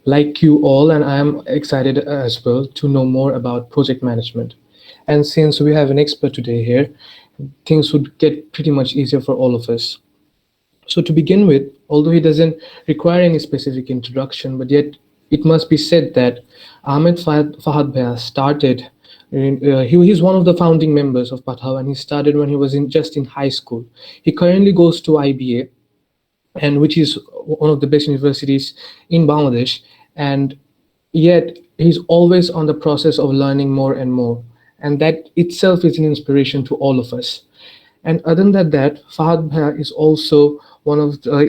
like you all, and I am excited as well to know more about project management. And since we have an expert today here, things would get pretty much easier for all of us. So, to begin with, although he doesn't require any specific introduction, but yet it must be said that Fahad Bhaiya started. He's one of the founding members of Pathav, and he started when he was just in high school. He currently goes to IBA, and which is one of the best universities in Bangladesh. And yet he's always on the process of learning more and more, and that itself is an inspiration to all of us. And other than that, Fahad Bhaiya is also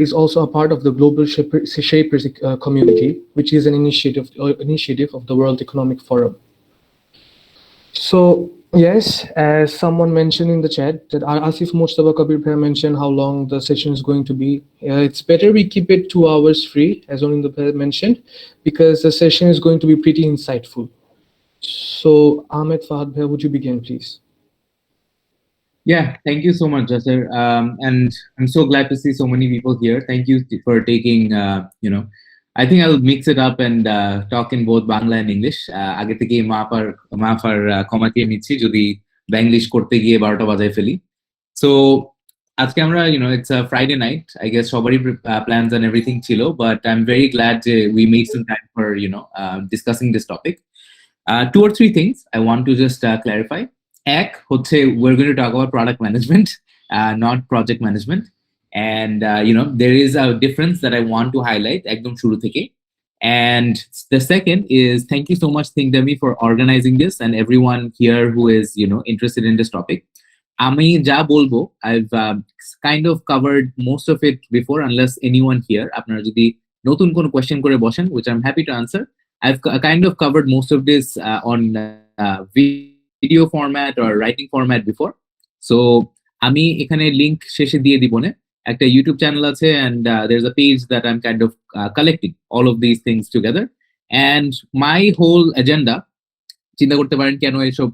is also a part of the Global Shapers community, which is an initiative of the World Economic Forum. So yes, as someone mentioned in the chat, that Asif Mustafa Kabir Bhai mentioned how long the session is going to be. It's better we keep it 2 hours free, as Onindo Bhai mentioned, because the session is going to be pretty insightful. So Ahmed, Fahad Bhai, would you begin, please? Yeah, thank you so much, Jasser. And I'm so glad to see so many people here. Thank you for taking, I think I'll mix it up and talk in both Bangla and English. আগে থেকে মাফ আর ক্ষমা চেয়ে নিচ্ছি যদি Banglish করতে গিয়ে 12টা বাজায় ফেলি। So আজকে আমরা, it's a Friday night. I guess সবারই plans and everything ছিল, but I'm very glad we made some time for, discussing this topic. Two or three things I want to just clarify. We're going to talk about product management, not project management. And, there is a difference that I want to highlight. Ekdom shuru theke. And the second is, thank you so much, Thinkdemy, for organizing this and everyone here who is, interested in this topic. Ami ja bolbo, I've kind of covered most of it before, unless anyone here, apnara jodi notun kono question kore boshen, which I'm happy to answer. I've kind of covered most of this on video format or writing format before. So আমি এখানে link শেষে দিয়ে দিব না, একটা YouTube channel আছে, and there's a page that I'm kind of collecting all of these things together. And my whole agenda, চিন্তা করতে পারেন কেন এসব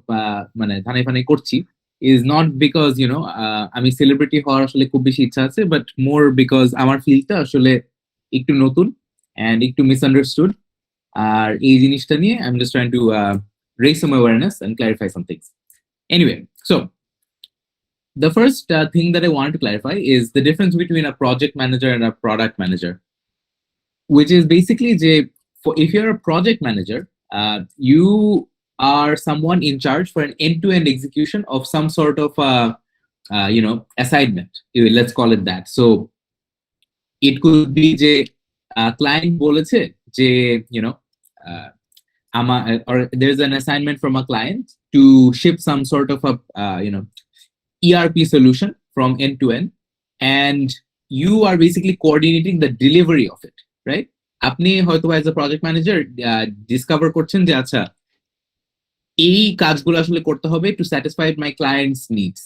মানে ধানে ফানে করছি, is not because আমি সেলিব্রিটি হওয়ার আসলে খুব বেশি ইচ্ছা আছে, but more because আমার ফিল্ডটা আসলে একটু নতুন and একটু misunderstood. আর এই জিনিসটা নিয়ে I'm just trying to raise some awareness and clarify some things. Anyway, so the first thing that I wanted to clarify is the difference between a project manager and a product manager, which is basically if you're a project manager, you are someone in charge for an end-to-end execution of some sort of assignment. Let's call it that. So it could be client boleche or there's an assignment from a client to ship some sort of a ERP solution from end to end, and you are basically coordinating the delivery of it, right? আপনি হয়তো as a project manager discover করছেন যে আচ্ছা এই কাজগুলো আসলে করতে হবে to satisfy my client's needs.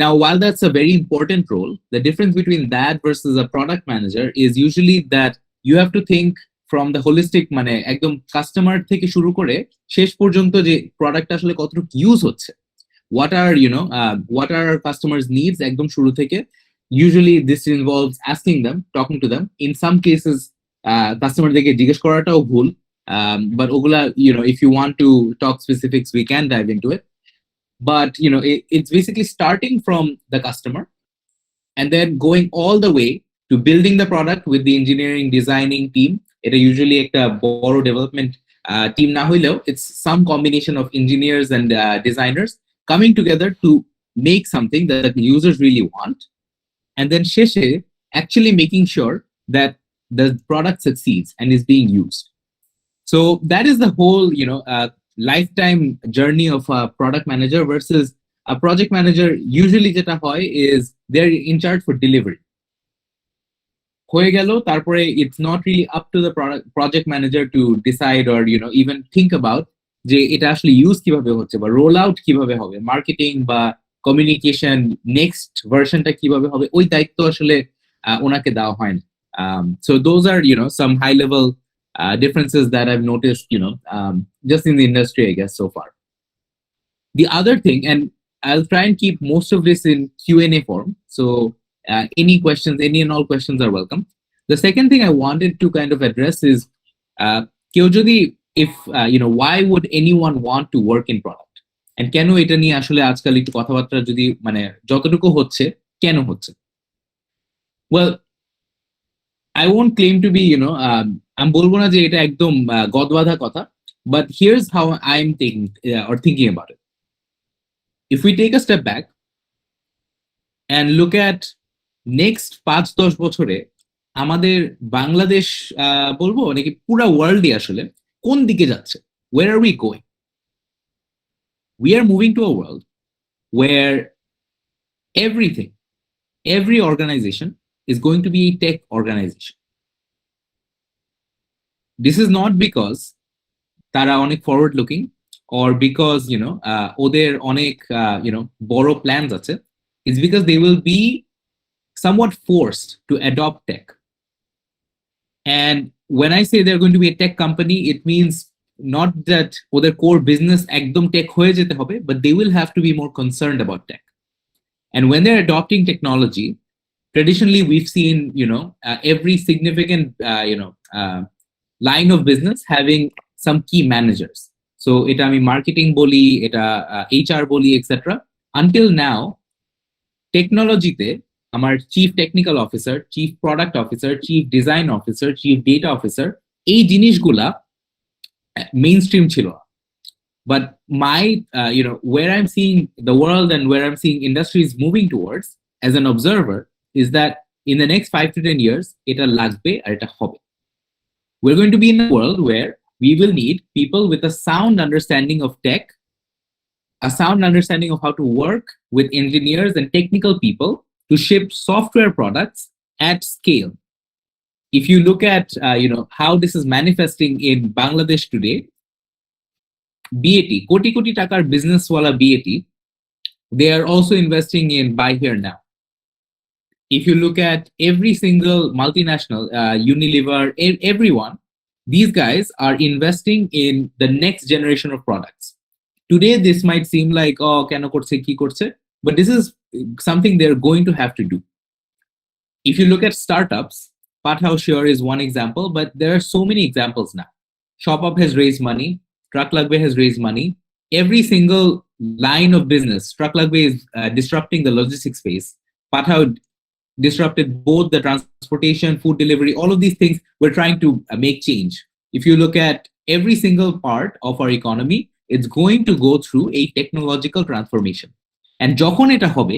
Now, while that's a very important role, the difference between that versus a product manager is usually that you have to think from the holistic, মানে একদম কাস্টমার থেকে শুরু করে শেষ পর্যন্ত যে product আসলে কতটুকু ইউজ হচ্ছে, what are our customers needs ekdom shuru theke. Usually this involves asking them, talking to them. In some cases customer deke jigesh koratao bhul, but ogula if you want to talk specifics we can dive into it. But it's basically starting from the customer and then going all the way to building the product with the engineering designing team. It usually ekta boro development team na hoileo it's some combination of engineers and designers coming together to make something that the users really want, and then sheshe actually making sure that the product succeeds and is being used. So that is the whole lifetime journey of a product manager versus a project manager. Usually jeta hoy is they're in charge for delivery হয়ে গেল, তারপরে it's not really up to the project manager to decide or even think about যে এটা আসলে use কিভাবে হচ্ছে বা roll out কিভাবে হবে, মার্কেটিং বা কমিউনিকেশন নেক্সট ভার্সনটা কিভাবে হবে, ওই দায়িত্ব আসলে ওনাকে দেওয়া হয় না. So those are some high level differences that I've noticed just in the industry, I guess, so far. The other thing, and I'll try and keep most of this in Q&A form, so any questions, any and all questions are welcome. The second thing I wanted to kind of address is কেউ যদি if why would anyone want to work in product and কেন এটা নিয়ে আসলে আজকাল একটু কথাবার্তা যদি মানে যতটুকু হচ্ছে কেন হচ্ছে well I won't claim to be আমি বলবো না যে এটা একদম গদবাঁধা কথা but here's how I'm thinking or thinking about it if we take a step back and look at next 5-10 বছরে আমাদের বাংলাদেশ বলবো নাকি পুরো ওয়ার্ল্ডই আসলে কোন দিকে যাচ্ছে where are we going we are moving to a world where everything every organization is going to be a tech organization this is not because তারা অনেক forward looking or because ওদের অনেক বড় plans আছে it's because they will be somewhat forced to adopt tech. And when I say they're going to be a tech company, it means not that their core business ekdom tech hoye jete hobe, but they will have to be more concerned about tech. And when they're adopting technology, traditionally we've seen, every significant, line of business having some key managers. So এটা আমি marketing বলি, এটা HR বলি, etc. Until now, টেকনোলজিতে আমার chief technical officer, chief product officer, chief design officer, chief data officer এই জিনিসগুলা main stream ছিল but my where I'm seeing the world and where I'm seeing industries moving towards as an observer is that in the next 5 to 10 years এটা লাগবে আর এটা হবে we're going to be in a world where we will need people with a sound understanding of tech, a sound understanding of how to work with engineers and technical people to ship software products at scale. If you look at how this is manifesting in Bangladesh today, BAT, koti takar business wala BAT, they are also investing in buy here now. If you look at every single multinational, Unilever, everyone, these guys are investing in the next generation of products. Today, this might seem like, oh, keno korche, ki korche, but this is something they're going to have to do. If you look at startups, Pathouse Sure is one example, but there are so many examples now. ShopUp has raised money, Trucklagbe has raised money. Every single line of business, Trucklagbe is disrupting the logistics space. Pathouse disrupted both the transportation, food delivery, all of these things. We're trying to make change. If you look at every single part of our economy, it's going to go through a technological transformation. And যখন এটা হবে,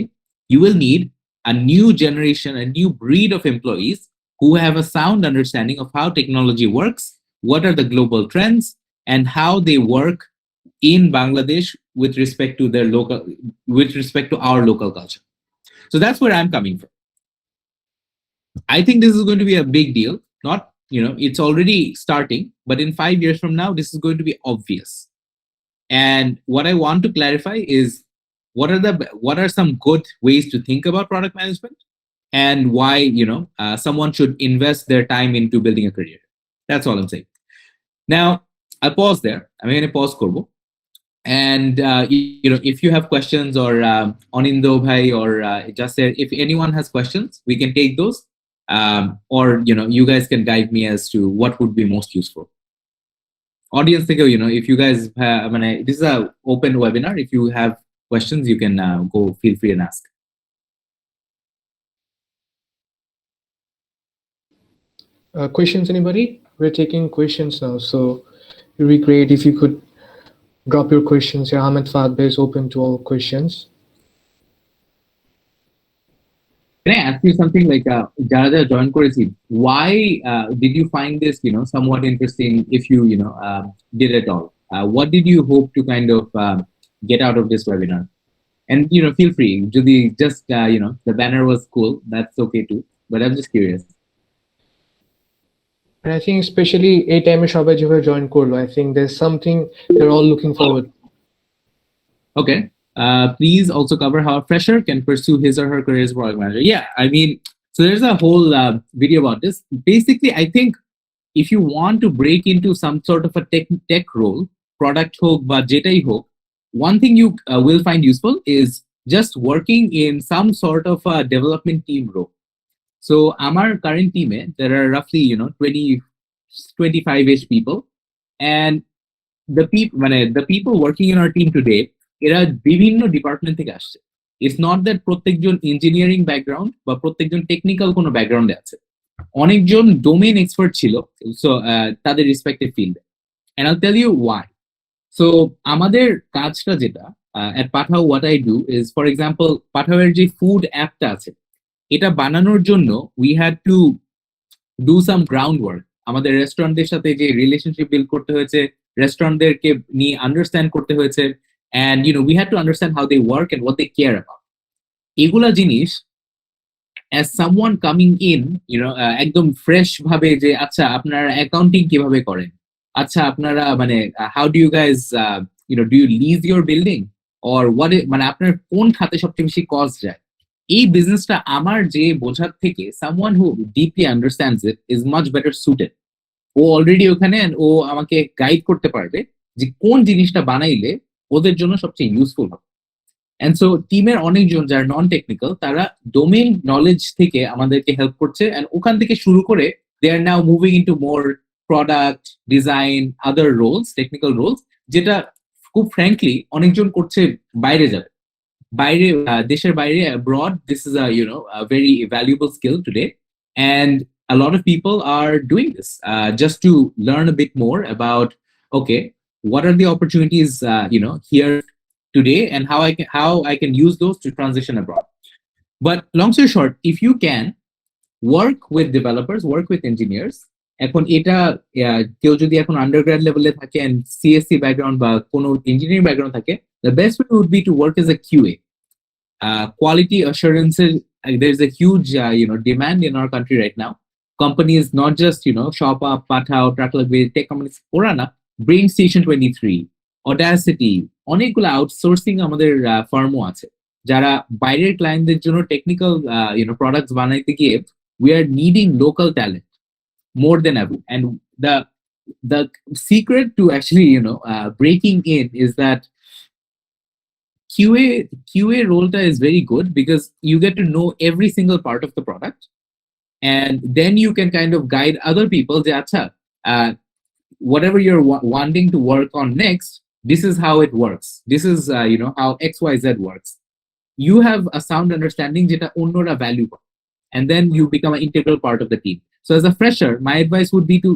you will need a new generation, a new breed of employees who have a sound understanding of how technology works, what are the global trends, and how they work in Bangladesh with respect to our local culture. So that's where I'm coming from. I think this is going to be a big deal. Not, it's already starting, but in 5 years from now, this is going to be obvious. And what I want to clarify is what are some good ways to think about product management and why, someone should invest their time into building a career. That's all I'm saying. Now, I'll pause there. I'm going to pause korbo. And, if you have questions or Anindo Bhai or Jasser, if anyone has questions, we can take those. Or, you guys can guide me as to what would be most useful. Audience, if you guys have, this is an open webinar. If you have questions, you can go feel free and ask. Questions, anybody? We're taking questions now, so it would be great if you could drop your questions here. Ahmed, Fahad is open to all questions. Can I ask you something like, Jara join Koresi, why did you find this, somewhat interesting if you, did it all? What did you hope to kind of get out of this webinar? And, feel free, just, the banner was cool. That's okay too. But I'm just curious. And I think especially a time shobai jeভাবে join করলো, I think there's something they're all looking forward. Okay. Please also cover how a fresher can pursue his or her career as a product manager. Yeah, so there's a whole video about this. Basically, I think if you want to break into some sort of a tech role, product hook, but jetai hook, one thing you will find useful is just working in some sort of a development team role. So our current team, there are roughly 25-ish people, and the people working in our team today, এরা বিভিন্ন department থেকে আসছে। It's not that প্রত্যেকজন engineering background বা প্রত্যেকজন technical কোনো ব্যাকগ্রাউন্ডে আছে, অনেকজন ডোমেইন এক্সপার্ট ছিল সো তাদের রেসপেক্টিভ ফিল্ডে। And I'll tell you why. So আমাদের কাজটা যেটা at Pathao, what I do is, for example, পাঠাওয়ের যে ফুড অ্যাপটা আছে, এটা বানানোর জন্য we had to do some ground work. আমাদের রেস্টুরেন্টদের সাথে যে রিলেশনশিপ বিল্ড করতে হয়েছে, রেস্টুরেন্টদেরকে নিয়ে আন্ডারস্ট্যান্ড করতে হয়েছে, and we had to understand how they work and what they care about. এগুলা জিনিস অ্যাজ সামওয়ান কামিং ইন, একদম ফ্রেশ ভাবে যে আচ্ছা আপনারা অ্যাকাউন্টিং কিভাবে করেন, আচ্ছা আপনারা মানে how do you guys do you lease your building, or what, মানে আপনার কোন খাতে সবচেয়ে বেশি কস্ট যায়, এই বিজনেসটা আমার যে বোঝার থেকে someone who deeply understands it is much better suited. ও অলরেডি ওখানে, ও আমাকে গাইড করতে পারবে যে কোন জিনিসটা বানাইলে ওদের জন্য সবচেয়ে ইউজফুল হবে। এন্ড সো টিমের অনেকজন যারা নন টেকনিক্যাল, তারা ডোমেইন নলেজ থেকে আমাদেরকে হেল্প করছে, এন্ড ওখান থেকে শুরু করে দে আর নাও মুভিং ইনটু মোর প্রোডাক্ট ডিজাইন আদার রোলস, টেকনিক্যাল রোলস, যেটা খুব ফ্র্যাঙ্কলি অনেকজন করছে বাইরে যাবে, বাইরে দেশের বাইরে abroad. This is a very valuable skill today, and a lot of people are doing this just to learn a bit more about, okay, what are the opportunities here today, and how I can use those to transition abroad. But long story short, if you can work with developers, work with engineers, এখন এটা কেউ যদি এখন undergrad লেভেলে থাকে and CSC background বা কোনো engineering background থাকে, the best way would be to work as a QA, quality assurance. There's a huge demand in our country right now. Companies, not just Shop Up, Pathao, Truckload, tech companies, ওরা না, Brain Station 23, Audacity, অনেকগুলো outsourcing আমাদের ফার্মও আছে, যারা বাইরের ক্লায়েন্টদের জন্য technical products বানাইতে গিয়ে we are needing local talent more than ever. And the secret to actually breaking in is that QA role is very good because you get to know every single part of the product, and then you can kind of guide other people. Whatever you're wanting to work on next, this is how it works. This is how XYZ works. You have a sound understanding jeta onnora value, and then you become an integral part of the team. So as a fresher, my advice would be to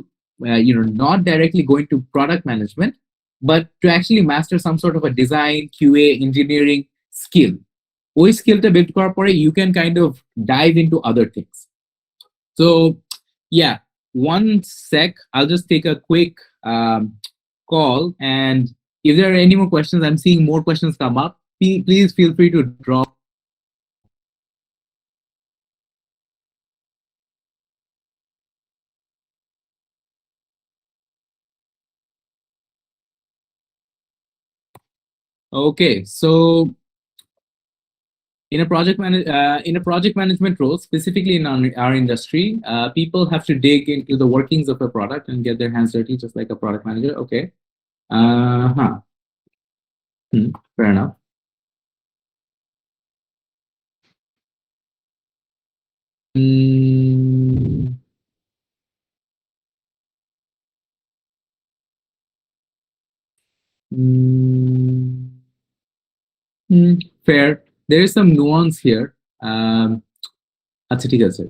not directly go into product management, but to actually master some sort of a design, QA, engineering skill. ওই স্কিলটা build করার পরে you can kind of dive into other things. So yeah, one sec, I'll just take a quick call, and if there are any more questions, I'm seeing more questions come up. Please feel free to drop. Okay, so in a project management role, specifically in our industry, people have to dig into the workings of a product and get their hands dirty, just like a product manager. Okay, fair enough. Mm, mm, fair. There is some nuance here. আচ্ছা ঠিক আছে,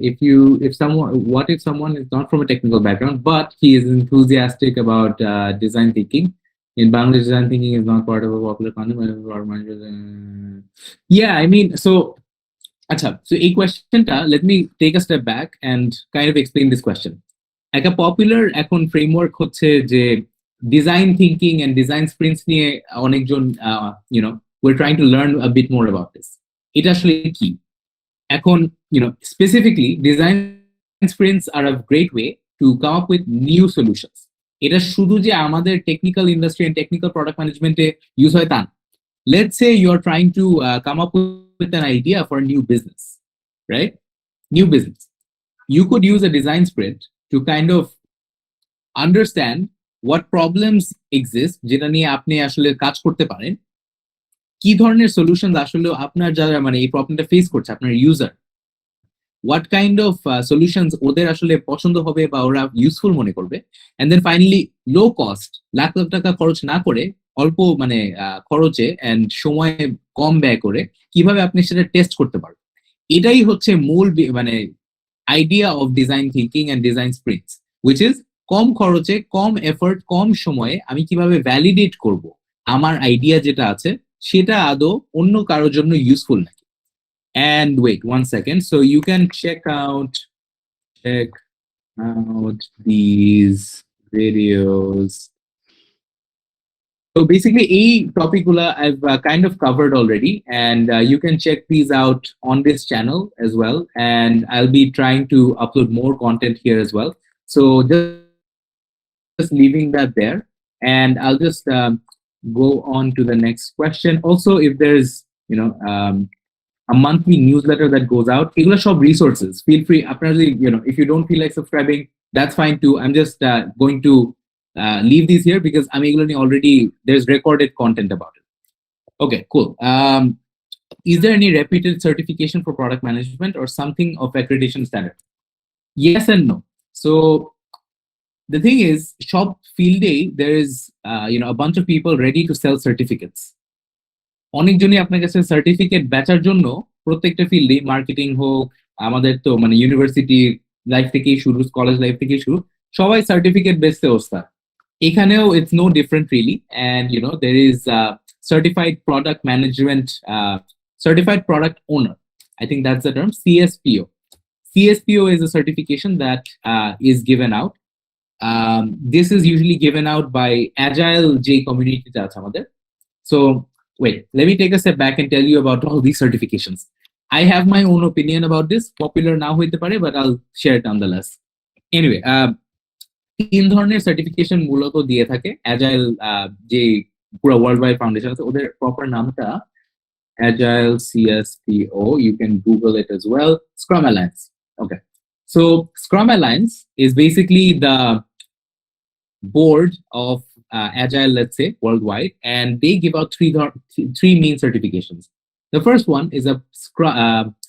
what if someone is not from a technical background but he is enthusiastic about design thinking? In Bangladesh, design thinking is not part of a popular concept. Yeah, I mean, so acha, so a question ta, let me take a step back and kind of explain this question. একটা popular এখন framework হচ্ছে যে design thinking and design স্প্রিন্টস নিয়ে অনেকজন we're trying to learn a bit more about this. এটা আসলে কি? এখন specifically design sprints are a great way to come up with new solutions. এটা শুধু যে আমাদের technical industry and technical product ম্যানেজমেন্টে ইউজ হয় তা না. Let's say you are trying to come up with an idea for a new business, right? New business. You could use a design sprint to kind of understand what problems exist যেটা নিয়ে আপনি আসলে কাজ করতে পারেন, কি ধরনের solution আসলে আপনার যারা মানে এই প্রবলেমটা ফেস করছে আপনার user, what kind of solutions ওদের আসলে পছন্দ হবে বা ওরা ইউজফুল মনে করবে, and then finally low cost, lakh lakh টাকা খরচ না করে অল্প মানে খরচে and সময়ে কম ব্যয় করে কিভাবে আপনি সেটা টেস্ট করতে পারবেন। এটাই হচ্ছে মূল মানে idea of design thinking and design sprints, which is কম খরচে কম এফোর্ট কম সময়ে আমি কিভাবে ভ্যালিডেট করব আমার আইডিয়া যেটা আছে সেটা আদৌ অন্য কারোর জন্য ইউজফুল নাকি। And wait 1 second, so you can check out these videos. So basically এই topic গুলা I've kind of covered already, and you can check these out on this channel as well, and I'll be trying to upload more content here as well. So just leaving that there, and I'll just go on to the next question. Also, if there's a monthly newsletter that goes out, এগুলো সব resources, feel free apparently, if you don't feel like subscribing, that's fine too. I'm just going to leave these here because I'm already there's recorded content about it. Okay, cool. Is there any reputed certification for product management or something of accreditation standard? Yes and no. So the thing is, shop field day, there is a bunch of people ready to sell certificates. অনেকজনই আপনার কাছে certificate বেচার জন্য প্রত্যেকটা ফিল্ডে, marketing হোক, আমাদের তো মানে ইউনিভার্সিটি লাইফ থেকেই শুরু, কলেজ লাইফ থেকেই শুরু, সবাই সার্টিফিকেট বেচতে ওস্তাদ। এখানেও it's no different really, and there is certified product management, certified product owner, I think that's the term, CSPO. CSPO is a certification that is given out. This is usually given out by Agile J community আছে আমাদের. So wait, let me take a step back and tell you about all these certifications. I have my own opinion about this. Popular now hoite pare, but I'll share it nonetheless. Anyway, তিন ধরনের certification মূলত দিয়ে থাকে agile, যে পুরো world wide foundation আছে, ওদের proper নামটা Agile CSPO. You can Google it as well. Scrum Alliance. Okay. So Scrum Alliance is basically the board of Agile, let's say, worldwide, and they give out three main certifications. The first one is a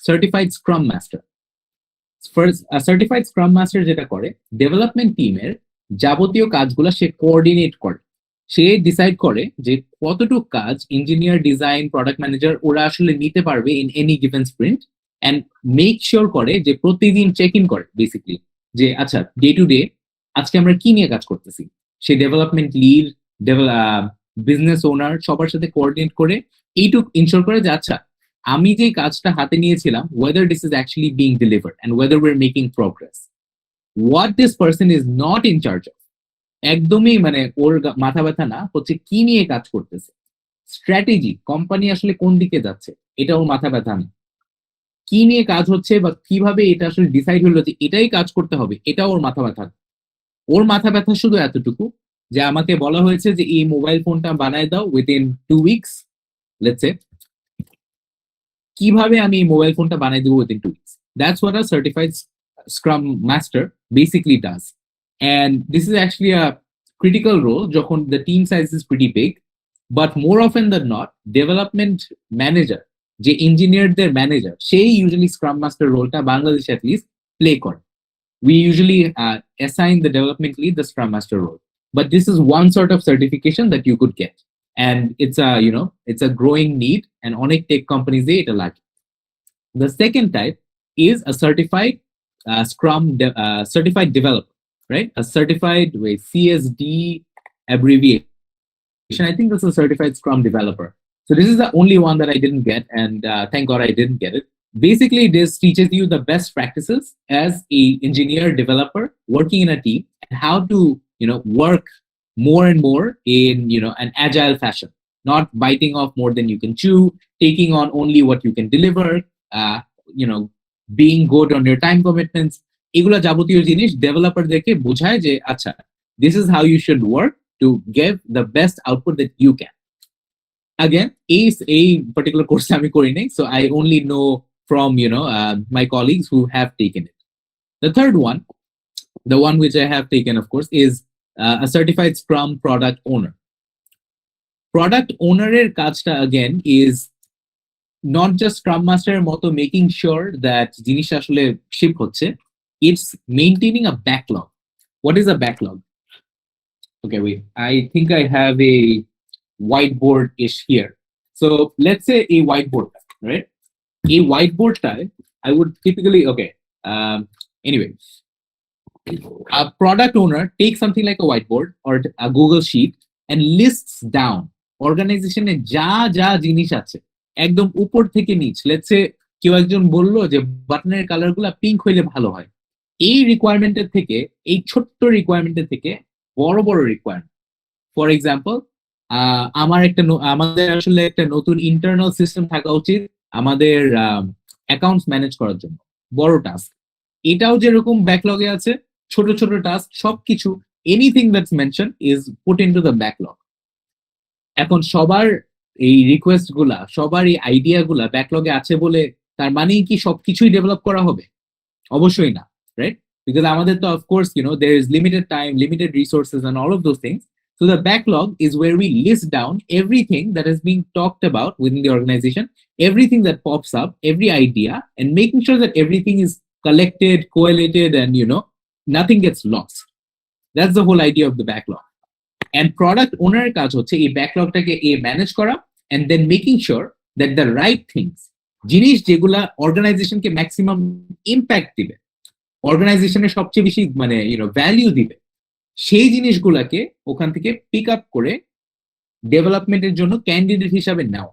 certified Scrum Master. First, a certified Scrum Master যেটা করে development টিমের যাবতীয় কাজগুলো সে coordinate করে, সে decide করে যে কতটুকু কাজ ইঞ্জিনিয়ার, ডিজাইন, প্রোডাক্ট ম্যানেজার ওরা আসলে নিতে পারবে in any given sprint, and make sure করে যে প্রতিদিন চেক ইন করে বেসিক্যালি যে আচ্ছা ডে টু ডে আজকে আমরা কি নিয়ে কাজ করতেছি। সে ডেভেলপমেন্ট লিড, বিজনেস ওনার সবার সাথে কোঅর্ডিনেট করে এইটুকু ইনশিওর করে যে আচ্ছা আমি যে কাজটা হাতে নিয়েছিলাম, whether this is actually being delivered and whether we're making progress. What this person is not in charge of, একদমই মানে ওর মাথা ব্যথা না হচ্ছে কি নিয়ে কাজ করতেছে, স্ট্র্যাটেজি, কোম্পানি আসলে কোন দিকে যাচ্ছে, এটা ওর মাথা ব্যথা না। কি নিয়ে কাজ হচ্ছে বা কিভাবে এটা আসলে ডিসাইড হলো যে এটাই কাজ করতে হবে, এটা ওর মাথা ব্যথা। ওর মাথা ব্যথা শুধু এতটুকু যে আমাকে বলা হয়েছে যে এই মোবাইল ফোনটা বানায় দাও উইদিন 2 weeks, লেটস সে, কিভাবে আমি এই মোবাইল ফোনটা বানাই দেবো within 2 weeks. That's what a certified Scrum Master basically does. And this is actually a critical role যখন the team size is pretty big, but more often than not, development manager, যে ইঞ্জিনিয়ারদের manager, সেই usually scrum master রোলটা বাংলাদেশে at least play করে। We usually assign the development lead the Scrum Master role, but this is one sort of certification that you could get, and it's a growing need, and onek tech companies they it like. The second type is a certified certified developer, right? A certified with CSD abbreviation. I think this is a certified Scrum developer. So this is the only one that I didn't get, and thank God I didn't get it. Basically, this teaches you the best practices as a engineer developer working in a team, and how to work more and more in an agile fashion, not biting off more than you can chew, taking on only what you can deliver, being good on your time commitments. এগুলা যাবতীয় জিনিস ডেভেলপারদেরকে বোঝায় যে আচ্ছা this is how you should work to give the best output that you can. Again, a particular course আমি করি নাই, so I only know from my colleagues who have taken it. The third one, the one which I have taken, of course, is a certified Scrum product owner. Product owner এর কাজটা again is not just Scrum Master এর মতো making sure that জিনিসটা আসলে ship হচ্ছে, it's maintaining a backlog. What is a backlog? Okay, wait. I think I have a whiteboard ish here. So let's say a whiteboard, right? A whiteboard type, I would typically, okay. Anyway, a product owner takes something like a whiteboard or a Google sheet and lists down organization এ যা যা জিনিস আছে একদম উপর থেকে নিচ। Let's say কেউ একজন বললো যে বাটনের কালার গুলা পিঙ্ক হইলে ভালো হয়, এই রিকোয়ারমেন্টের থেকে, এই ছোট্ট রিকোয়ারমেন্টের থেকে বড় বড় রিকোয়ারমেন্ট, ফর এক্সাম্পল আমাদের আসলে একটা নতুন ইন্টারনাল সিস্টেম থাকা উচিত আমাদের অ্যাকাউন্টস ম্যানেজ করার জন্য, বড় টাস্ক। এটাও যেরকম ব্যাকলগে আছে, ছোট ছোট টাস্ক সবকিছু, anything that's mention is put into the backlog. এখন সবার এই রিকোয়েস্ট গুলা, সবার এই আইডিয়া গুলা ব্যাকলগে আছে বলে তার মানে কি সবকিছুই ডেভেলপ করা হবে? অবশ্যই না, রাইট? Because আমাদের তো, of course, there is limited time, limited resources, and all of those things. So the backlog is where we list down everything that is being talked about within the organization, everything that pops up, every idea, and making sure that everything is collected, collated, and nothing gets lost. That's the whole idea of the backlog. And product owner কাজ হচ্ছে এই ব্যাকলগটাকে manage করা, and then making sure that the right things, জিনিস যেগুলা অর্গানাইজেশনকে maximum impact দিবে, অর্গানাইজেশনের সবচেয়ে বেশি ভ্যালিউ দিবে, সেই জিনিসগুলাকে ওখান থেকে পিক আপ করে ডেভেলপমেন্টের জন্য ক্যান্ডিডেট হিসাবে নাও।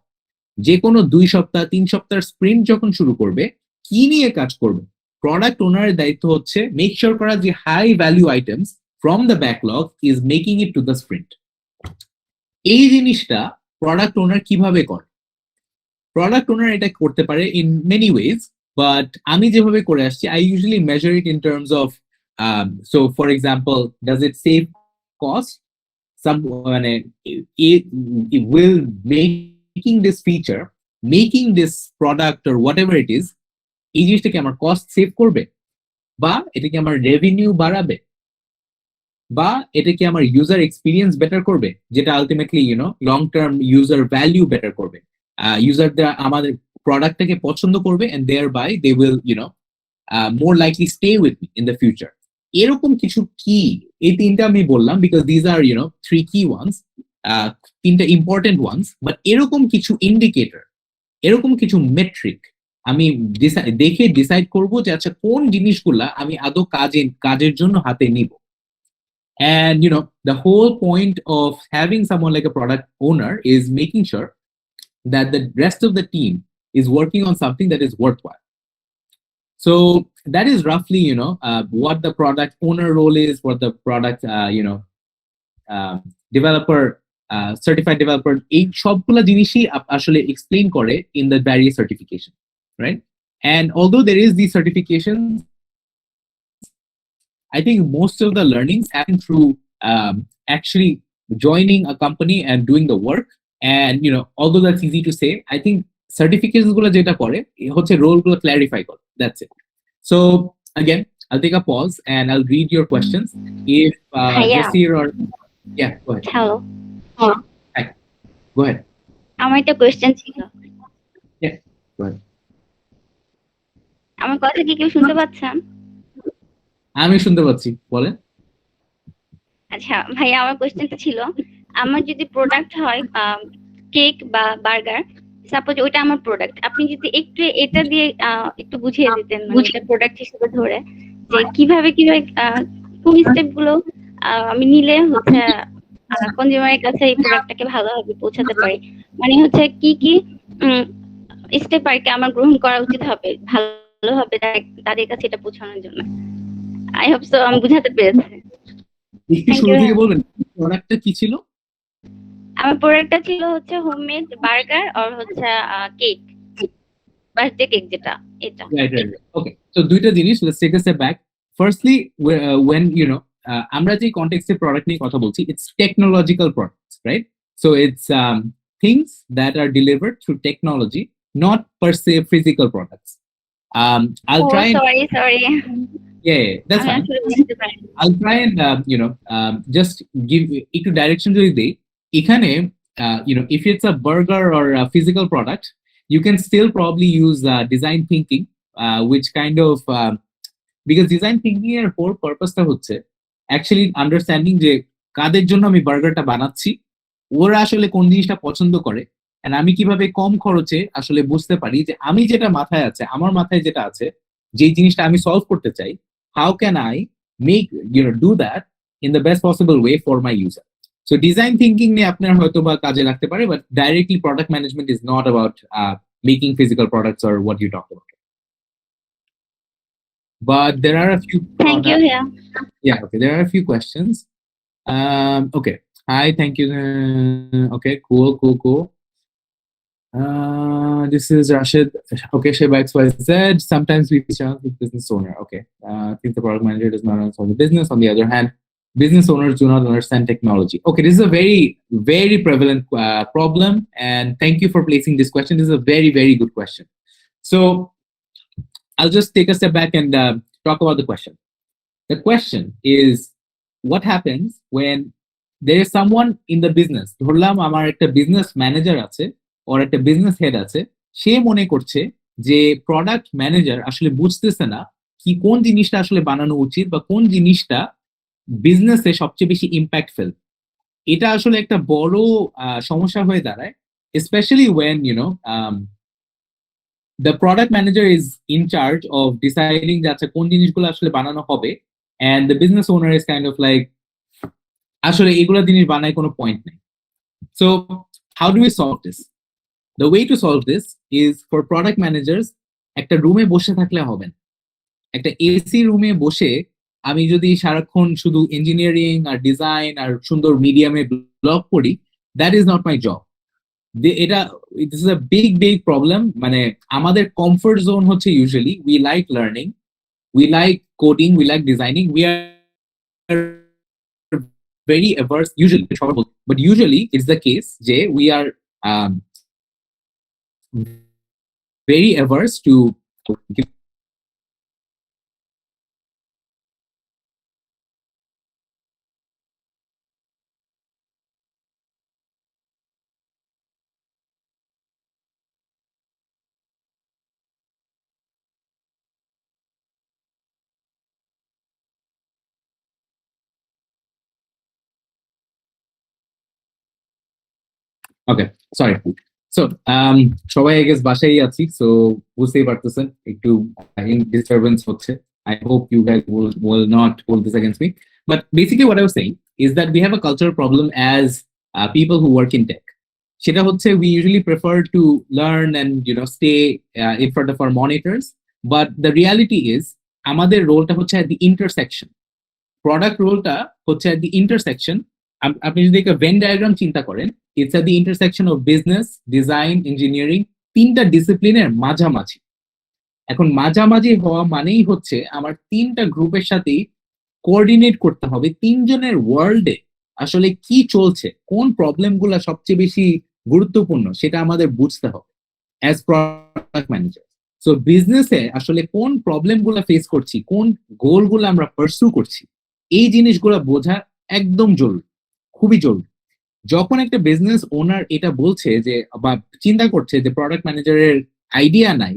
যে কোনো 2 সপ্তাহ 3 সপ্তাহের স্প্রিন্ট যখন শুরু করবে, কি নিয়ে কাজ করবে, প্রোডাক্ট ওনারের দায়িত্ব হচ্ছে মেক শিওর করা যে high value items from the backlog is making it to the sprint. এই জিনিসটা প্রোডাক্ট ওনার কিভাবে করে? প্রোডাক্ট ওনার এটা করতে পারে ইন মেনি ওয়েজ, বাট আমি যেভাবে করে আসছি, I usually measure it in terms of so for example, does it save cost? Some it will making this feature, making this product or whatever it is, এই জিনিসটা কি আমার cost save করবে, বা এটা কি আমার রেভিনিউ বাড়াবে, বা এটা কি আমার ইউজার এক্সপিরিয়েন্স বেটার করবে, যেটা ultimately long term user value better করবে, ইউজাররা আমাদের প্রোডাক্টটাকে পছন্দ করবে, and thereby they will more likely stay with me in the future. এরকম কিছু কি, এই তিনটা আমি বললাম because these are 3 key ones, তিনটা ইম্পর্টেন্ট ওয়ান্স, বাট এরকম কিছু ইন্ডিকেটর, এরকম কিছু মেট্রিক আমি দেখে ডিসাইড করব যে আচ্ছা কোন জিনিসগুলা আমি আদৌ কাজের জন্য হাতে নিব। And the whole point of having someone like a product owner is making sure that the rest of the team is working on something that is worthwhile. So that is roughly, what the product owner role is, what the product, developer, certified developer, এই সবগুলা জিনিসই আসলে explain করে in the various certification, right? And although there is these certifications, I think most of the learnings happen through actually joining a company and doing the work. And although that's easy to say, I think certifications গুলো যেটা করে হচ্ছে role গুলো clarify করে। That's it. So again, I'll take a pause and I'll read your questions. If Jasir or go ahead. Hello. Hi. Go ahead. আমার একটা question ছিল। Yeah, go ahead. আমার কথা কি কেউ শুনতে পাচ্ছেন? আমি শুনতে পাচ্ছি, বলেন। আচ্ছা ভাইয়া, আমার কোয়েশ্চেনটা ছিল, আমার যদি প্রোডাক্ট হয় কেক বা বার্গার, সাপোজ ওইটা আমার প্রোডাক্ট, আপনি যদি একটু এটা দিয়ে একটু বুঝিয়ে দিতেন, মানে এটা প্রোডাক্ট হিসেবে ধরে যে কিভাবে কোন স্টেপ গুলো আমি নিলে হচ্ছে কনজিউমারের কাছে এই প্রোডাক্টটাকে ভালোভাবে পৌঁছাতে পারি, মানে হচ্ছে কি কি স্টেপ আর কি আমার গ্রহণ করা উচিত হবে ভালোভাবে তাদের কাছে এটা পৌঁছানোর জন্য। আই হোপ সো আমি বুঝাতে পেরেছি। একটু শুরু থেকে বলবেন প্রোডাক্টটা কি ছিল? আমার প্রোডাক্টটা ছিল হচ্ছে হোমমেড বার্গার আর হচ্ছে কেক, বার্থডে কেক যেটা, এটা। Right. Okay. So দুইটা জিনিস, let's take a step back. Firstly, when আমরা যে কনটেক্সটে প্রোডাক্ট নিয়ে কথা বলছি, it's technological products, right? So it's things that are delivered through technology, not per se physical products. I'll try and sorry. Yeah, that's fine. I'll try and just give একটু direction যদি দেই এখানে, if it's a burger or a physical product, you can still probably use design thinking, which kind of because design thinking এর whole purpose-টা হচ্ছে actually understanding যে কাদের জন্য আমি বার্গারটা বানাচ্ছি, ওরা আসলে কোন জিনিসটা পছন্দ করে, and আমি কিভাবে কম খরচে আসলে বুঝতে পারি যে আমি যেটা মাথায় আছে, আমার মাথায় যেটা আছে, যে জিনিসটা আমি সলভ করতে চাই, how can I make do that in the best possible way for my user. So design thinking নিয়ে আপনার হয়তো বা কাজে লাগতে পারে, but directly product management is not about making physical products or what you talked about. But there are a few Thank you. Yeah. Yeah, okay, there are a few questions. Okay, hi, thank you. Okay, cool. This is Rashid. Okay, Sheba XYZ. Sometimes we challenge with business owner. Okay, I think the product manager does not understand the business. On the other hand, business owners do not understand technology. Okay, this is a very prevalent problem, and thank you for placing this question. This is a very good question. So I'll just take a step back and talk about the question. The question is, what happens when there is someone in the business, ধরলাম আমার একটা business manager আছে or একটা business head আছে, সে মনে করছে যে product manager আসলে বুঝতেছে না কি কোন জিনিসটা আসলে বানানো উচিত বা কোন জিনিসটা বিজনেসে সবচেয়ে বেশি ইম্প্যাক্ট ফেলবে। এটা আসলে একটা বড় সমস্যা হয়ে দাঁড়ায়, especially when the product manager is in charge of deciding that কোন জিনিসগুলো আসলে বানানো হবে, and the business owner is kind of like আসলে এগুলা জিনিস বানায় কোনো পয়েন্ট নেই। So how do we solve this? The way to solve this is for product managers একটা রুমে বসে থাকলে হবে না। একটা এসি রুমে বসে আমি যদি সারাক্ষণ শুধু ইঞ্জিনিয়ারিং আর ডিজাইন আর সুন্দর মিডিয়ামে ব্লগ করি, that is not my job. এটা this is a big problem. মানে আমাদের কমফোর্ট জোন হচ্ছে usually we like learning, we like coding, we like designing, we are very averse usually, but usually it's the case যে we are very averse to okay sorry. So সবাই I guess বাসায় আছি, so বুঝতেই পারতেছেন একটু disturbance হচ্ছে। I hope you guys will not hold this against me. But basically what I was saying is that we have a cultural problem as people who work in tech. সেটা হচ্ছে we usually prefer to learn and stay in front of our monitors, but the reality is আমাদের রোলটা হচ্ছে at the intersection. Product রোলটা হচ্ছে at the intersection. আপনি যদি একটা ভেন ডায়াগ্রাম চিন্তা করেন, it's at the intersection of business, design, engineering, তিনটা ডিসিপ্লিনের মাঝামাঝি। এখন মাঝামাঝি হওয়া মানেই হচ্ছে আমার তিনটা গ্রুপের সাথেই কোঅর্ডিনেট করতে হবে, তিনজনের ওয়ার্ল্ডে আসলে কি চলছে, কোন প্রবলেমগুলো সবচেয়ে বেশি গুরুত্বপূর্ণ সেটা আমাদের বুঝতে হবে অ্যাজ প্রোডাক্ট ম্যানেজার। সো বিজনেসে আসলে কোন প্রবলেমগুলো ফেস করছি, কোন গোলগুলো আমরা পারসু করছি, এই জিনিসগুলো বোঝা একদম জরুরি, খুবই জরুরি। যখন একটা বিজনেস ওনার এটা বলছে যে বা চিন্তা করছে যে প্রোডাক্ট ম্যানেজারের আইডিয়া নাই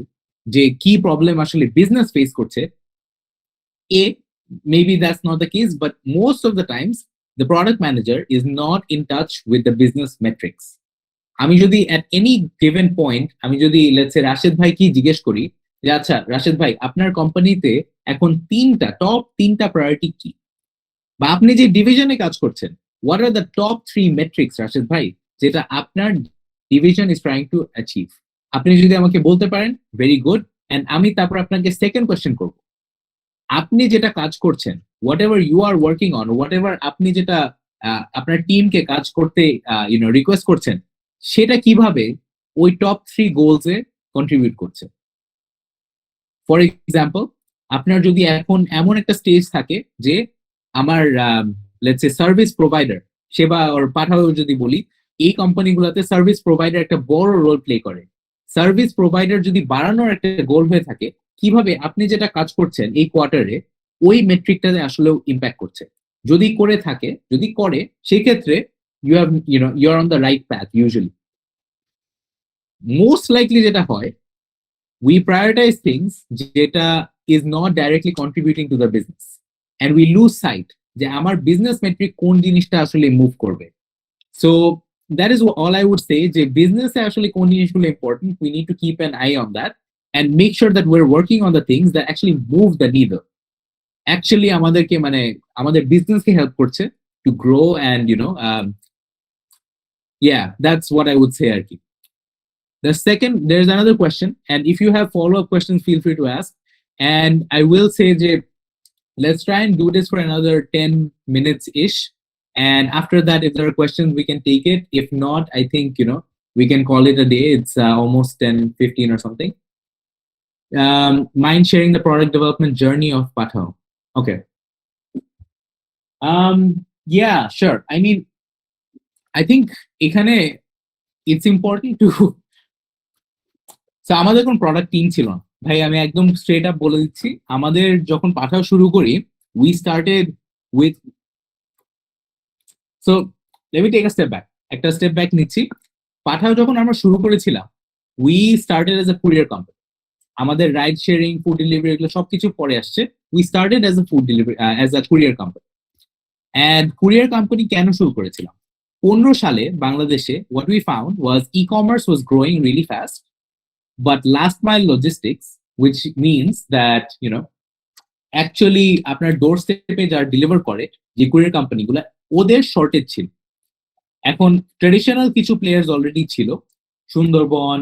যে কি প্রবলেম আসলে বিজনেস ফেস করছে, maybe that's not the case, but most of the times the product manager is not in touch with the business metrics. আমি যদি at any given point আমি যদি let's say রাশেদ ভাই কি জিজ্ঞেস করি যে আচ্ছা রাশেদ ভাই আপনার কোম্পানিতে এখন টপ তিনটা প্রায়োরিটি কি, বা আপনি যে ডিভিশনে কাজ করছেন, what are the top 3 metrics Rashed ভাই যেটা আপনার division is trying to achieve? আপনি যদি আমাকে বলতে পারেন ভেরি গুড, এন্ড আমি তারপর আপনাকে সেকেন্ড কোয়েশ্চেন করব, আপনি যেটা কাজ করছেন whatever you are working on, whatever আপনি যেটা আপনার টিমকে কাজ করতে রিকোয়েস্ট করছেন, সেটা কিভাবে ওই টপ 3 গোলসে কন্ট্রিবিউট করছে। ফর এক্সাম্পল, আপনার যদি এখন এমন একটা স্টেজ থাকে যে আমার লেটস সে সার্ভিস প্রোভাইডার, সেবা ওর পাঠাও যদি বলি, এই কোম্পানিগুলোতে সার্ভিস প্রোভাইডার একটা বড় রোল প্লে করে। সার্ভিস প্রোভাইডার যদি বাড়ানোর একটা গোল হয়ে থাকে, কিভাবে আপনি যেটা কাজ করছেন এই কোয়ার্টারে ওই মেট্রিকটাতে আসলে ইম্প্যাক্ট করছে, যদি করে সেক্ষেত্রে you are on the right path usually. Most likely যেটা হয়, we prioritize things যেটা is not directly contributing to the business, and we lose sight যে আমার business metric কোন জিনিসটা আসলে মুভ করবে. So that is all I would say, যে business এ আসলে কোন জিনিসগুলো important, we need to keep an eye on that and make sure that we're working on the things that actually move the needle, actually আমাদেরকে মানে আমাদের বিজনেসকে help করছে to grow. And yeah, that's what I would say আর কি. The second, there's another question, and if you have follow-up questions, feel free to ask. And I will say, Jay, let's try and do this for another 10 minutes ish. And after that, if there are questions, we can take it. If not, I think, we can call it a day. It's almost 10:15 or something. Mind sharing the product development journey of Pathao? Okay. Yeah, sure. I mean, I think it's important to আমাদের কোন product team ছিল না ভাই, আমি একদম straight up বলে দিচ্ছি। আমাদের যখন পাঠাও শুরু করি, we started with, so let me take a step back, একটা স্টেপ ব্যাক নিচ্ছি। পাঠাও যখন আমরা শুরু করেছিলাম, we started as a courier company. আমাদের রাইড শেয়ারিং, ফুড ডেলিভারি এগুলো সবকিছু পরে আসছে। We started as a food delivery, as a courier company. And courier company কেন শুরু করেছিলাম? 15 সালে বাংলাদেশে what we found was e-commerce was growing really fast, but last mile logistics, which means that actually আপনার ডোর স্টেপে যারা ডেলিভার করে যে কুরিয়ার কোম্পানিগুলো, ওদের শর্টেজ ছিল। এখন ট্রেডিশনাল কিছু প্লেয়ার্স অলরেডি ছিল, সুন্দরবন,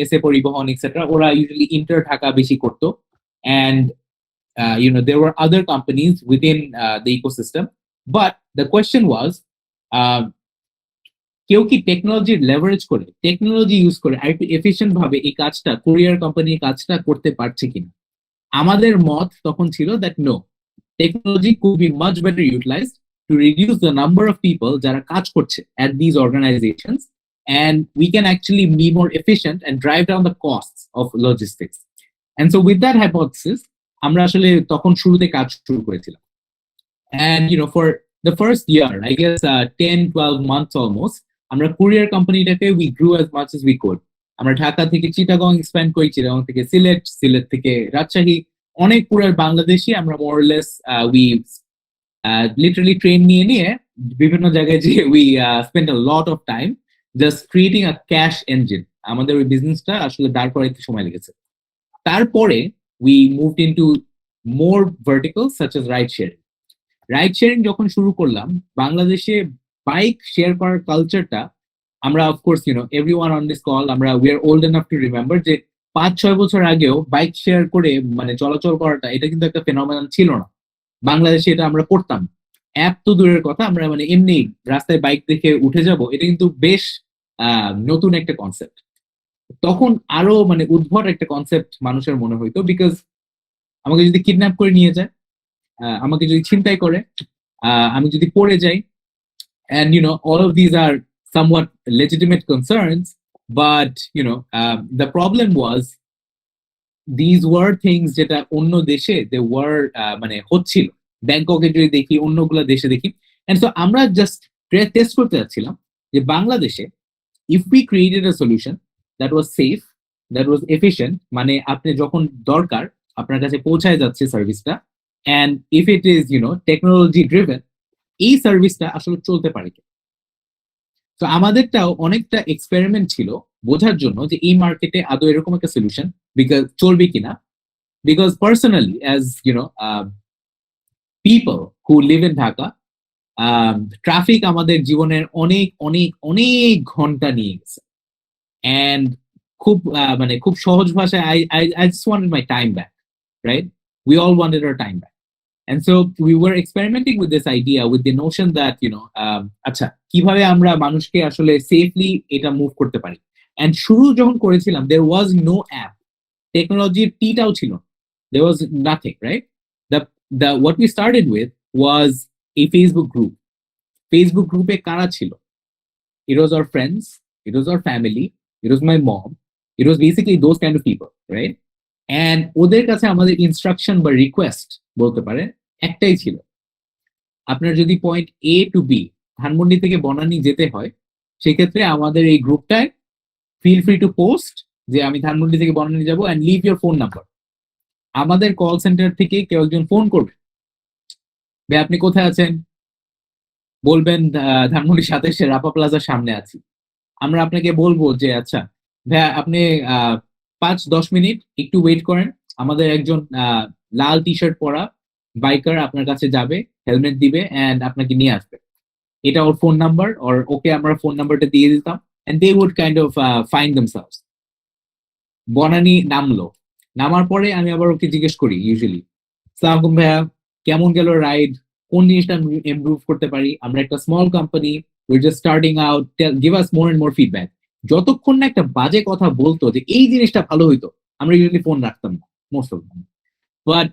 এসএ পরিবহন এক্সেট্রা, ওরা ইউজুয়ালি ইন্টার ঢাকা বেশি করতো। And there were other companies within the ecosystem, but the question was, কেউ কি টেকনোলজির লেভারেজ করে, টেকনোলজি ইউজ করে আরেকটু এফিশিয়েন্ট ভাবে এই কাজটা, কুরিয়ার কোম্পানির কাজটা করতে পারছে কিনা? আমাদের মত তখন ছিল that no, technology could be much better utilized to reduce the number of people যারা কাজ করছে at these organizations, and we can actually be more efficient and drive down the cost of logistics. And so with that hypothesis আমরা আসলে তখন শুরুতে কাজ শুরু করেছিলাম। And for the first year, I guess 10-12 months almost, আমরা courier কোম্পানিটাকে we grew as much as we could. আমরা ঢাকা থেকে চিটাগং এক্সপ্যান্ড করি, চিটাগং থেকে সিলেট, সিলেট থেকে রাজশাহী, অনেক পুরো বাংলাদেশি আমরা মোরলেস উই লিটারালি ট্রেন নিয়ে নিয়ে বিভিন্ন জায়গায় যে we spend a lot of time just creating a cash engine. আমাদের ওই বিজনেসটা আসলে দাঁড় করাইতে সময় লেগেছে। তারপরে we moved into more verticals such as ride sharing. Ride sharing যখন শুরু করলাম, বাংলাদেশে বাইক শেয়ার করার কালচারটা, আমরা of course everyone on this call, আমরা we are old enough to remember যে 5-6 বছর আগেও বাইক শেয়ার করে মানে চলাচল করাটা, এটা কিন্তু একটা ফেনোমেনন ছিল না বাংলাদেশে। এটা আমরা করতাম, অ্যাপ তো দূরের কথা, আমরা মানে এমনি রাস্তায় বাইক দেখে উঠে যাব, এটা কিন্তু বেশ নতুন একটা কনসেপ্ট। তখন আরো মানে উদ্ভট একটা কনসেপ্ট মানুষের মনে হইতো, বিকজ আমাকে যদি কিডন্যাপ করে নিয়ে যায়, আমাকে যদি ছিনতাই করে, আমি যদি পড়ে যাই, and all of these are somewhat legitimate concerns, but the problem was these were things যেটা অন্য দেশে they were মানে হচ্ছিল, ব্যাংককে যদি দেখি, অন্যগুলো দেশে দেখি। and so আমরা জাস্ট টেস্ট করতে যাচ্ছিলাম যে বাংলাদেশে if we created a solution that was safe, that was efficient, মানে আপনি যখন দরকার আপনার কাছে পৌঁছায় যাচ্ছে সার্ভিসটা, and if it is technology driven, এই সার্ভিসটা আসলে চলতে পারে কি। তো আমাদেরটাও অনেকটা এক্সপেরিমেন্ট ছিল বোঝার জন্য যে এই মার্কেটে আদৌ এরকম একটা সলিউশন বিকজ চলবে কিনা। Because personally as people who live in Dhaka, traffic আমাদের জীবনের অনেক অনেক অনেক ঘন্টা নিয়ে গেছে। অ্যান্ড খুব মানে খুব সহজ ভাষায় I just wanted my time back, right? We all wanted our time back. And so we were experimenting with this idea, with the notion that আচ্ছা কিভাবে আমরা মানুষকে আসলে সেফলি এটা মুভ করতে পারি। And শুরু যখন করেছিলাম there was no app, টেকনোলজির টিটাও ছিল, there was nothing, right? The what we started with was a Facebook group. Facebook গ্রুপে কারা ছিল? It was our friends, it was our family, it was my mom, it was basically those kind of people, right? And ওদের কাছে আমাদের instruction বা request বলতে পারে একটাই ছিল, আপনার যদি point A to B Dhanmondi থেকে বনানী যেতে হয়, সেক্ষেত্রে আমাদের এই গ্রুপটায় feel free to post যে আমি ধানমন্ডি থেকে বনানী যাব and leave your phone number. আমাদের কল সেন্টার থেকে কেউ একজন ফোন করবে, ভাই আপনি কোথায় আছেন, বলবেন ধানমন্ডির 27 রাপা প্লাজার সামনে আছি। আমরা আপনাকে বলবো যে আচ্ছা ভাইয়া আপনি 5-10 মিনিট একটু ওয়েট করেন, আমাদের একজন লাল টি শার্ট পরা বাইকার আপনার কাছে যাবে, হেলমেট দিবে এন্ড আপনাকে নিয়ে আসবে। এটা ওর ফোন নাম্বার, আর ওকে আমরা ফোন নাম্বারটা দিয়ে দিতাম and they would kind of find themselves. Banani নামলো, নামার পরে আমি আবার ওকে জিজ্ঞেস করি ইউজুয়ালি, সালাম আলাইকুম ভাইয়া, কেমন গেল রাইড, কোন জিনিসটা ইমপ্রুভ করতে পারি, আমরা একটা small company, we're just starting out, give us more and more feedback. যতক্ষণ না একটা বাজে কথা বলতো যে এই জিনিসটা ভালো হইতো, আমরা ইউজুয়ালি ফোন রাখতাম না most of them. But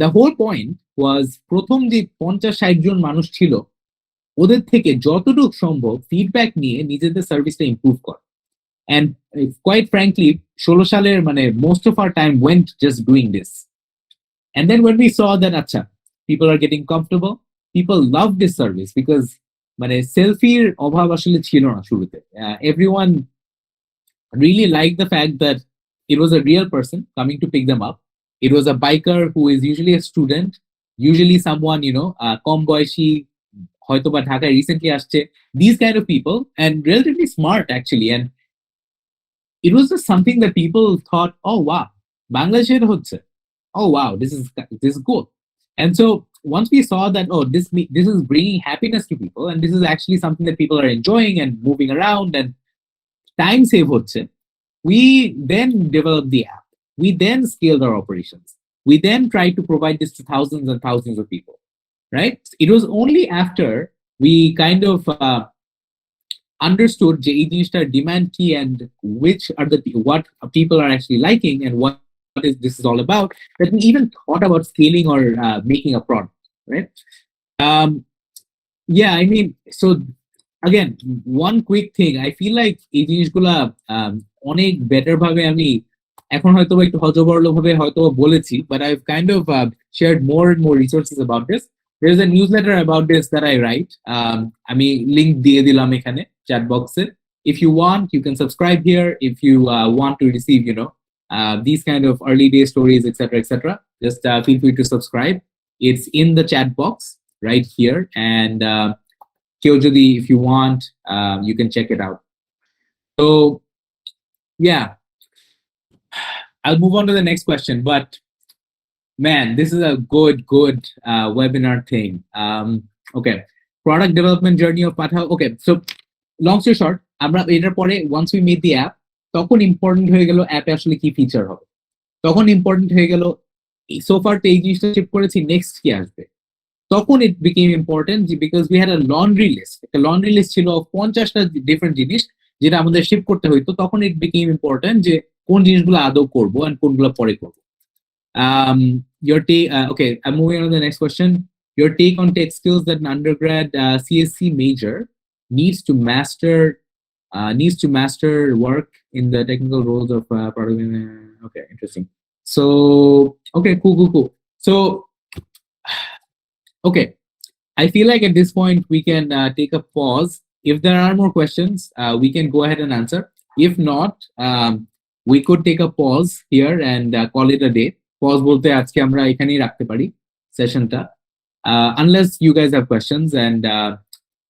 the whole point was, প্রথম যে 50-60 জন মানুষ ছিল ওদের থেকে যতটুকু সম্ভব ফিডব্যাক নিয়ে নিজেদের সার্ভিসটা ইমপ্রুভ কর। And quite frankly, 16 সালের মানে most of our time went just doing this. And then when we saw that, acha, people are getting comfortable, people love this service because মানে সেলফির অভাব আসলে ছিল না শুরুতে। Everyone really liked the fact that it was a real person coming to pick them up. It was a biker who is usually a student, usually someone, কম বয়সী, হয়তো বা ঢাকায় রিসেন্টলি আসছে, these kind of people, and relatively smart actually. And it was just something that people thought, oh wow, Bangladesh hocche. Oh wow, this is cool. And so once we saw that, oh, this is bringing happiness to people, and this is actually something that people are enjoying and moving around and time save hocche, we then developed the app. We then scaled our operations. We then tried to provide this to thousands and thousands of people, right? It was only after we kind of understood যে এই জিনিসটার demand key and which are what people are actually liking and what is this is all about, that we even thought about scaling or making a product, right? Yeah, I mean, so again, one quick thing, I feel like এই জিনিসগুলা অনেক better ভাবে আমি এখন হয়তো একটু হজবরল ভাবে হয়তো বলেছি, but I've kind of shared more and more resources about this. There's a newsletter about this that I write. আমি লিংক দিয়ে দিলাম এখানে chat box A. If you want, you can subscribe here. If you want to receive, these kind of early day stories, etc., etc., just feel free to subscribe. It's in the chat box right here, and Kyojodi, if you want, you can check it out. So, yeah, I'll move on to the next question, but man, this is a good webinar thing. Okay, product development journey of Patha. Okay, so long story short, আমরা এটার পরে once we made the app, তখন important হয়ে গেল অ্যাপে আসলে কি feature হবে, তখন ইম্পর্টেন্ট হয়ে গেল সোফার তো এই জিনিসটা শিপ করেছি, নেক্সট কি আসবে, তখন it became important because we had a laundry list, একটা লন্ড্রি লিস্ট ছিল 50টা ডিফারেন্ট জিনিস যেটা আমাদের শিপ করতে হইতো, তখন ইট বিকেম ইম্পর্টেন্ট যে কোন জিনিসগুলো আদৌ করবো আর কোনগুলো পরে করবো। Your take, okay, I'm moving on to the next question. Your take on tech skills that an undergrad CSC major needs to master work in the technical roles of product. Okay, interesting. So, okay, cool. So, okay, I feel like at this point we can take a pause. If there are more questions, we can go ahead and answer. If not, we could take a pause here and call it a day. Pause bolte আজকে আমরা এখানেই রাখতে পারি সেশনটা, unless you guys have questions, and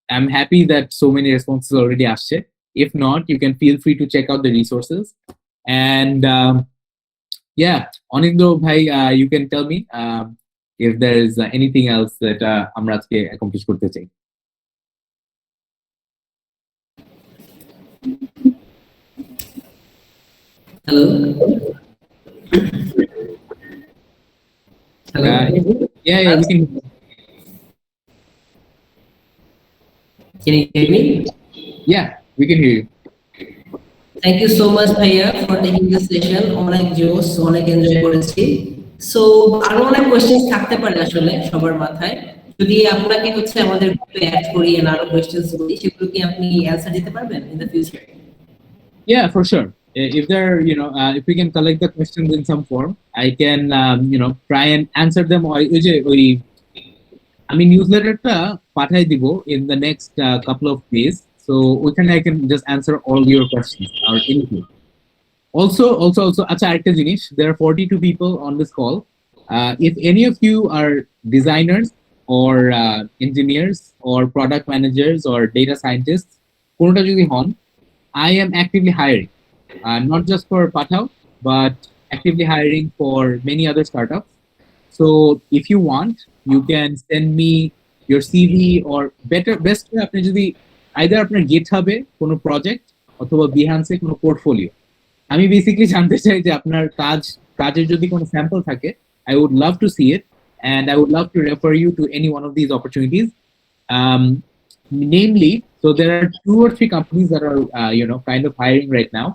I'm happy that so many responses already আসছে. If not, you can feel free to check out the resources. And yeah, Anindo bhai, you can tell me if there is anything else that আমরা আজকে accomplish করতে চাই. Hello. Hello. Yeah, we can. Can you hear me? Yeah, we can hear you. Thank you so much, Bhaiya, for taking this session. অনেক জোস, অনেক enjoy করেছি। So আরো অনেক কোয়েশ্চেন্স থাকতে পারে আসলে সবার মাথায়, যদি আপনাকে হচ্ছে আমাদের গ্রুপে অ্যাড করি আর আরো কোয়েশ্চেন্স করি, সেগুলো কি আপনি অ্যানসার দিতে পারবেন in the future? Yeah, for sure. If there, if we can collect the questions in some form, I can, try and answer them. I mean, newsletterটা পাঠাই দিব in the next couple of days. So I can just answer all your questions or anything. Also, acha arekta jinish, there are 42 people on this call. If any of you are designers or engineers or product managers or data scientists, কোনোটা যদি হন, I am actively hiring, not just for Pathao, but actively hiring for many other startups. So if you want, you can send me your CV or best way আপনি যদি either আপনার GitHub এ কোনো project অথবা Behance এ কোনো portfolio, আমি basically জানতে চাই যে আপনার কাজের যদি কোনো স্যাম্পল থাকে, I would love to see it and I would love to refer you to any one of these opportunities. Namely, so there are 2 or 3 companies that are kind of hiring right now.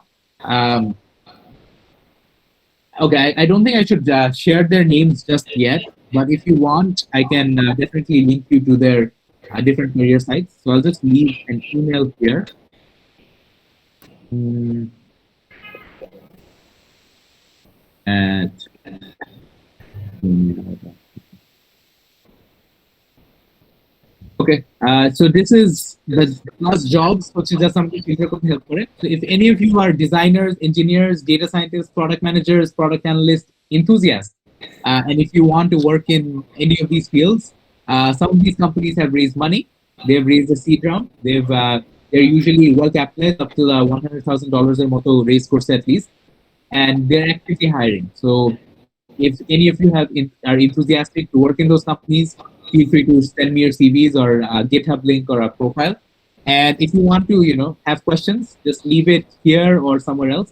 Okay, I don't think I should share their names just yet, but if you want, I can definitely link you to their different career sites. So I'll just leave an email here. At okay, so this is the plus jobs, which is just something filter could help for it. So if any of you are designers, engineers, data scientists, product managers, product analysts, enthusiasts, and if you want to work in any of these fields, some of these companies have raised money. They've raised a seed round. They're usually well capitalized up to $100,000 or more raise course at least, and they're actively hiring. So if any of you are enthusiastic to work in those companies, feel free to send me your CVs or a GitHub link or a profile. And if you want to, have questions, just leave it here or somewhere else.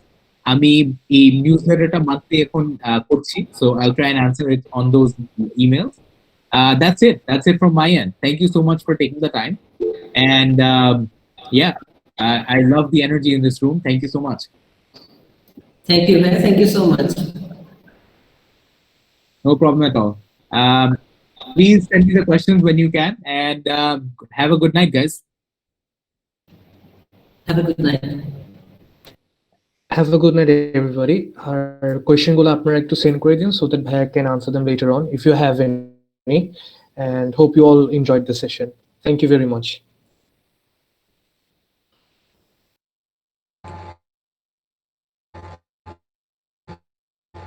আমি এই নিউজলেটারটা monthly এখন করছি, so I'll try and answer it on those emails. That's it from my end. Thank you so much for taking the time, and I love the energy in this room. Thank you so much. Thank you, man. Thank you so much. No problem at all. Please send me the questions when you can, and have a good night, guys. Have a good night. Have a good night, everybody. Our question গুলো আপনারা একটু send করে দিন so that Bhaiya can answer them later on if you have any. And hope you all enjoyed the session. Thank you very much.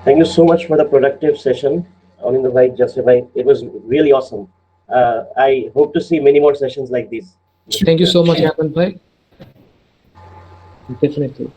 Thank you so much for the productive session. Amin bhai, Jasir bhai, it was really awesome. I hope to see many more sessions like these. Thank you so much, Ahmed bhai. Definitely.